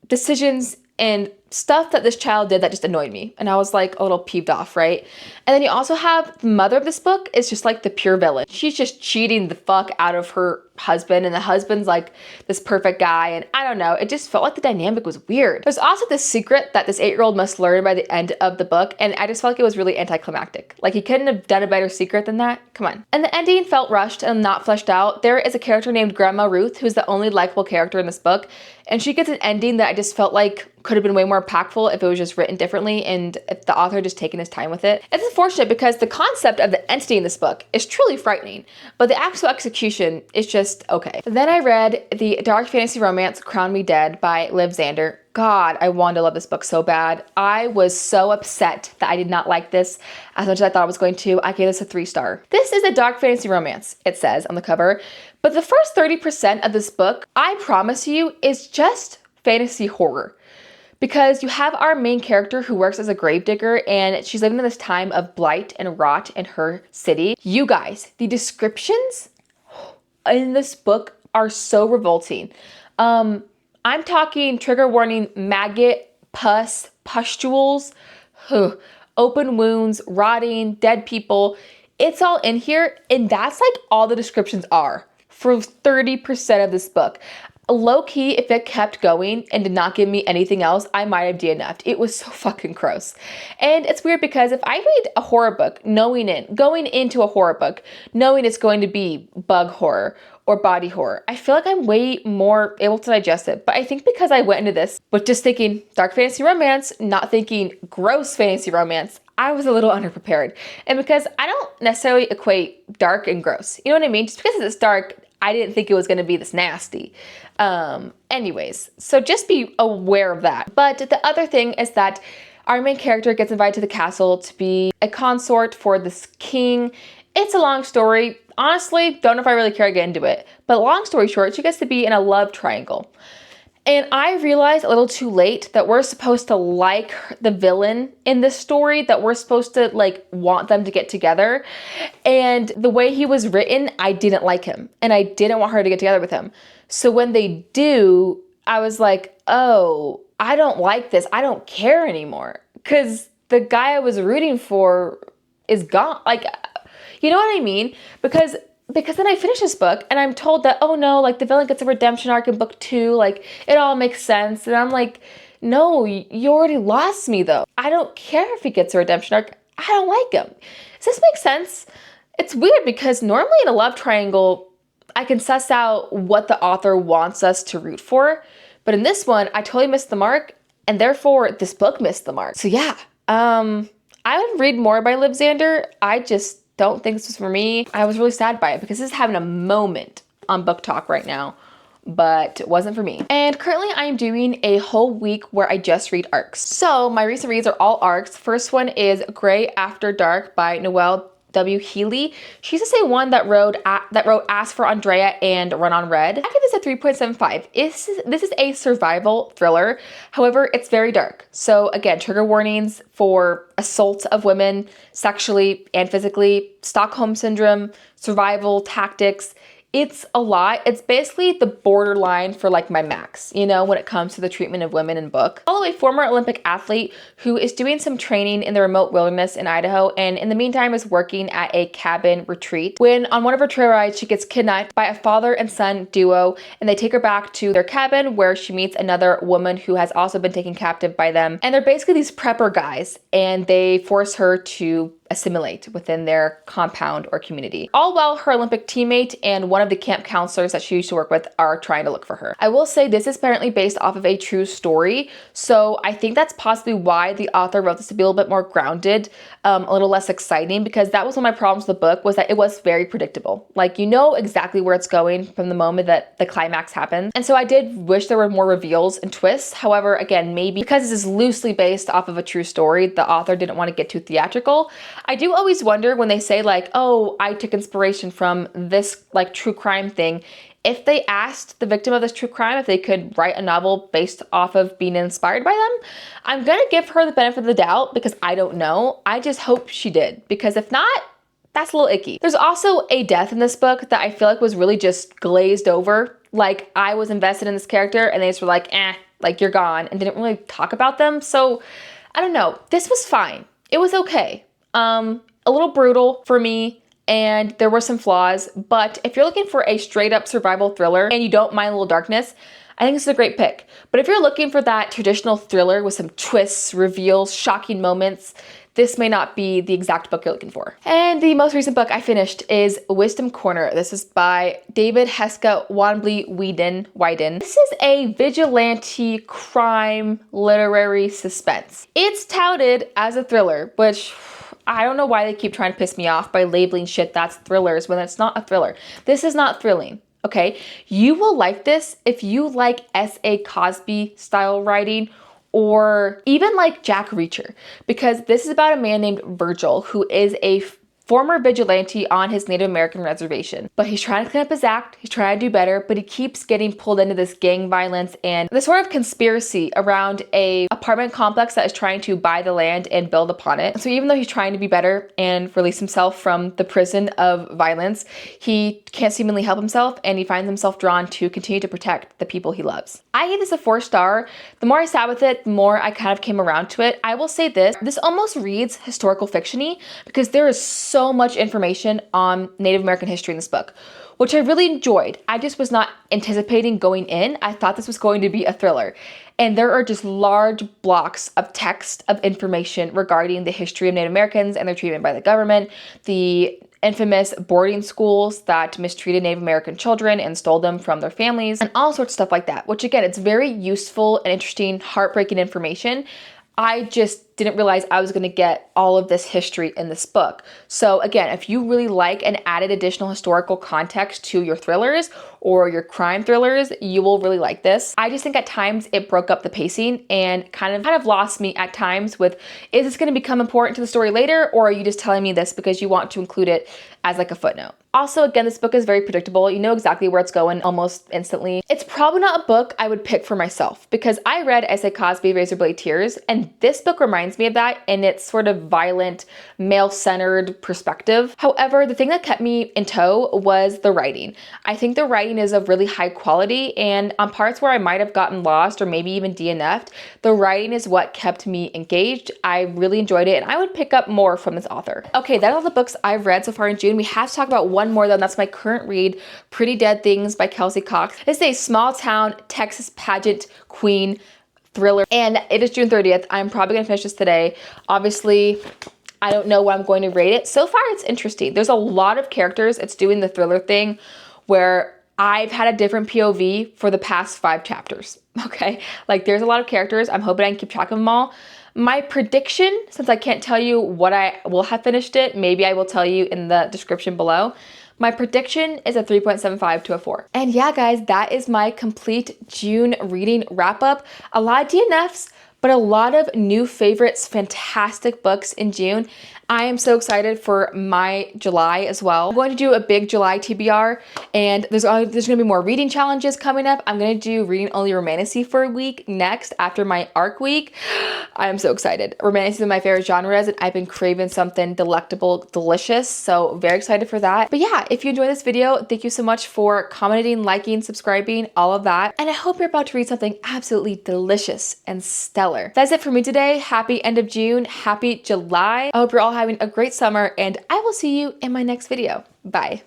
decisions and stuff that this child did that just annoyed me. And I was like a little peeved off, right? And then you also have the mother of this book is just like the pure villain. She's just cheating the fuck out of her husband, and the husband's like this perfect guy, and I don't know, it just felt like the dynamic was weird. There's also this secret that this 8-year-old must learn by the end of the book, and I just felt like it was really anticlimactic. Like, he couldn't have done a better secret than that. Come on. And the ending felt rushed and not fleshed out. There is a character named Grandma Ruth, who's the only likable character in this book, and she gets an ending that I just felt like could have been way more impactful if it was just written differently and if the author just taken his time with it. It's unfortunate because the concept of the entity in this book is truly frightening, but the actual execution is just okay. Then I read the dark fantasy romance Crown Me Dead by Liv Xander. God, I wanted to love this book so bad. I was so upset that I did not like this as much as I thought I was going to. I gave this a 3-star. This is a dark fantasy romance, it says on the cover, but the first 30% of this book, I promise you, is just fantasy horror. Because you have our main character who works as a gravedigger, and she's living in this time of blight and rot in her city. You guys, the descriptions in this book are so revolting. I'm talking trigger warning, maggot, pus, pustules, open wounds, rotting, dead people. It's all in here, and that's like all the descriptions are for 30% of this book. Low-key, if it kept going and did not give me anything else, I might have DNF'd. It was so fucking gross. And it's weird because if I read a horror book going into a horror book, knowing it's going to be bug horror or body horror, I feel like I'm way more able to digest it. But I think because I went into this with just thinking dark fantasy romance, not thinking gross fantasy romance, I was a little underprepared. And because I don't necessarily equate dark and gross, you know what I mean? Just because it's dark, I didn't think it was going to be this nasty. Anyways, so just be aware of that. But the other thing is that our main character gets invited to the castle to be a consort for this king. It's a long story. Honestly, don't know if I really care to get into it. But long story short, she gets to be in a love triangle. And I realized a little too late that we're supposed to like the villain in this story, that we're supposed to like want them to get together. And the way he was written, I didn't like him, and I didn't want her to get together with him. So when they do, I was like, oh, I don't like this. I don't care anymore, because the guy I was rooting for is gone. Like, you know what I mean? Because then I finish this book and I'm told that, oh no, like the villain gets a redemption arc in book 2, like it all makes sense. And I'm like, no, you already lost me though. I don't care if he gets a redemption arc. I don't like him. Does this make sense? It's weird because normally in a love triangle, I can suss out what the author wants us to root for. But in this one, I totally missed the mark. and therefore this book missed the mark. So yeah, I would read more by Liv Xander. I just don't think this was for me. I was really sad by it because this is having a moment on Book Talk right now, but it wasn't for me. And currently I am doing a whole week where I just read arcs. So my recent reads are all arcs. First one is Grey After Dark by Noelle W. Healy. She's the same one that wrote Ask for Andrea and Run on Red. I give this a 3.75. This is a survival thriller. However, it's very dark. So again, trigger warnings for assault of women sexually and physically, Stockholm Syndrome, survival tactics. It's a lot. It's basically the borderline for like my max, you know, when it comes to the treatment of women in book. Follow a former Olympic athlete who is doing some training in the remote wilderness in Idaho, and in the meantime is working at a cabin retreat, when on one of her trail rides she gets kidnapped by a father and son duo, and they take her back to their cabin where she meets another woman who has also been taken captive by them. And they're basically these prepper guys, and they force her to assimilate within their compound or community. All while her Olympic teammate and one of the camp counselors that she used to work with are trying to look for her. I will say this is apparently based off of a true story, so I think that's possibly why the author wrote this to be a little bit more grounded, a little less exciting, because that was one of my problems with the book, was that it was very predictable. Like, you know exactly where it's going from the moment that the climax happens. And so I did wish there were more reveals and twists. However, again, maybe because this is loosely based off of a true story, the author didn't want to get too theatrical. I do always wonder when they say like, oh, I took inspiration from this like true crime thing, if they asked the victim of this true crime if they could write a novel based off of being inspired by them. I'm gonna give her the benefit of the doubt because I don't know. I just hope she did, because if not, that's a little icky. There's also a death in this book that I feel like was really just glazed over. Like, I was invested in this character and they just were like, like, you're gone, and didn't really talk about them. So I don't know. This was fine. It was okay. A little brutal for me, and there were some flaws, but if you're looking for a straight up survival thriller and you don't mind a little darkness, I think this is a great pick. But if you're looking for that traditional thriller with some twists, reveals, shocking moments, this may not be the exact book you're looking for. And the most recent book I finished is Wisdom Corner. This is by David Heska Wyden. This is a vigilante crime literary suspense. It's touted as a thriller, which I don't know why they keep trying to piss me off by labeling shit that's thrillers when it's not a thriller. This is not thrilling, okay? You will like this if you like S.A. Cosby style writing, or even like Jack Reacher, because this is about a man named Virgil who is a former vigilante on his Native American reservation. But he's trying to clean up his act, he's trying to do better, but he keeps getting pulled into this gang violence and this sort of conspiracy around a apartment complex that is trying to buy the land and build upon it. So even though he's trying to be better and release himself from the prison of violence, he can't seemingly help himself, and he finds himself drawn to continue to protect the people he loves. I gave this a 4-star. The more I sat with it, the more I kind of came around to it. I will say this almost reads historical fiction-y because there is so much information on Native American history in this book, which I really enjoyed. I just was not anticipating going in. I thought this was going to be a thriller. And there are just large blocks of text of information regarding the history of Native Americans and their treatment by the government, the infamous boarding schools that mistreated Native American children and stole them from their families, and all sorts of stuff like that, which again, it's very useful and interesting, heartbreaking information. I just didn't realize I was going to get all of this history in this book. So again, if you really like an added additional historical context to your thrillers or your crime thrillers, you will really like this. I just think at times it broke up the pacing and kind of lost me at times with, is this going to become important to the story later, or are you just telling me this because you want to include it as like a footnote? Also, again, this book is very predictable. You know exactly where it's going almost instantly. It's probably not a book I would pick for myself because I read S.A. Cosby, Razorblade Tears, and this book reminds me of that in its sort of violent, male-centered perspective. However, the thing that kept me in tow was the writing. I think the writing is of really high quality, and on parts where I might have gotten lost or maybe even DNF'd, the writing is what kept me engaged. I really enjoyed it, and I would pick up more from this author. Okay, that's all the books I've read so far in June. We have to talk about one more though, and that's my current read, Pretty Dead Things by Kelsey Cox. It's a small town Texas pageant queen thriller, and it is June 30th. I'm probably gonna finish this today. Obviously, I don't know what I'm going to rate it. So far, it's interesting. There's a lot of characters. It's doing the thriller thing where I've had a different POV for the past 5 chapters, okay? Like there's a lot of characters. I'm hoping I can keep track of them all. My prediction, since I can't tell you what I will have finished it, maybe I will tell you in the description below. My prediction is a 3.75 to a 4. And yeah, guys, that is my complete June reading wrap up. A lot of DNFs, but a lot of new favorites, fantastic books in June. I am so excited for my July as well. I'm going to do a big July TBR, and there's gonna be more reading challenges coming up. I'm gonna do reading only romantasy for a week next after my ARC week. I am so excited. Romantasy is one of my favorite genres, and I've been craving something delectable, delicious, so very excited for that. But yeah, if you enjoyed this video, thank you so much for commenting, liking, subscribing, all of that. And I hope you're about to read something absolutely delicious and stellar. That's it for me today. Happy end of June, happy July. I hope you're all having a great summer, and I will see you in my next video. Bye.